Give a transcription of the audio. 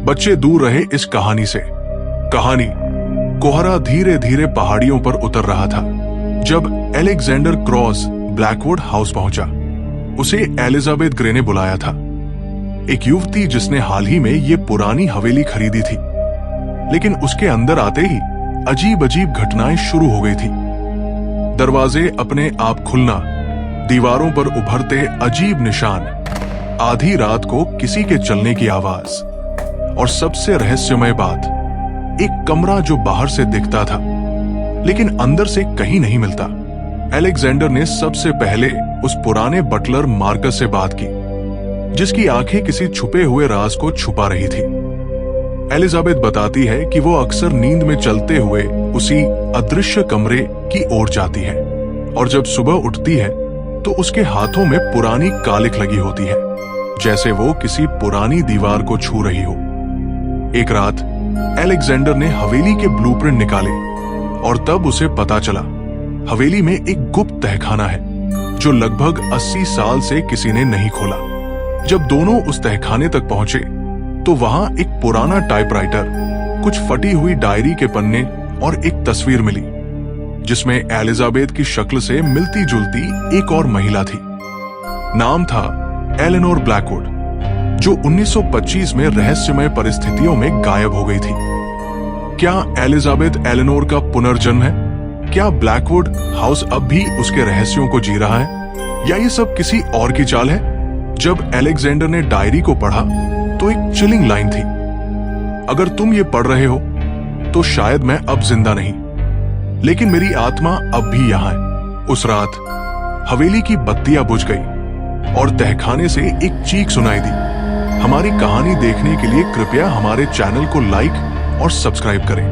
बच्चे दूर रहे इस कहानी से। कहानी कोहरा धीरे धीरे पहाड़ियों पर उतर रहा था जब एलेक्जेंडर क्रॉस ब्लैकवुड हाउस पहुंचा। उसे एलिजाबेथ ग्रे ने बुलाया था, एक युवती जिसने हाल ही में ये पुरानी हवेली खरीदी थी। लेकिन उसके अंदर आते ही अजीब अजीब घटनाएं शुरू हो गई थी। दरवाजे अपने आप खुलना, दीवारों पर उभरते अजीब निशान, आधी रात को किसी के चलने की आवाज, और सबसे रहस्यमय बात, एक कमरा जो बाहर से दिखता था लेकिन अंदर से कहीं नहीं मिलता। एलेक्जेंडर ने सबसे पहले उस पुराने बटलर मार्कस से बात की, जिसकी आंखें किसी छुपे हुए राज को छुपा रही थी। एलिजाबेथ बताती है कि वो अक्सर नींद में चलते हुए उसी अदृश्य कमरे की ओर जाती है, और जब सुबह उठती है तो उसके हाथों में पुरानी कालिख लगी होती है, जैसे वो किसी पुरानी दीवार को छू रही हो। एक रात एलेक्जेंडर ने हवेली के ब्लूप्रिंट निकाले और तब उसे पता चला हवेली में एक गुप्त तहखाना है जो लगभग 80 साल से किसी ने नहीं खोला। जब दोनों उस तहखाने तक पहुंचे तो वहां एक पुराना टाइपराइटर, कुछ फटी हुई डायरी के पन्ने और एक तस्वीर मिली जिसमें एलिजाबेथ की शक्ल से मिलती जुलती एक और महिला थी। नाम था एलेनोर ब्लैकवुड, जो 1925 में रहस्यमय परिस्थितियों में गायब हो गई थी। क्या एलिजाबेथ एलेनोर का पुनर्जन्म है? क्या ब्लैकवुड हाउस अब भी उसके रहस्यों को जी रहा है, या ये सब किसी और की चाल है? जब एलेक्जेंडर ने डायरी को पढ़ा तो एक चिलिंग लाइन थी, अगर तुम ये पढ़ रहे हो तो शायद मैं अब जिंदा नहीं, लेकिन मेरी आत्मा अब भी यहां है। उस रात हवेली की बत्तियां बुझ गई और तहखाने से एक चीख सुनाई दी। हमारी कहानी देखने के लिए कृपया हमारे चैनल को लाइक और सब्सक्राइब करें।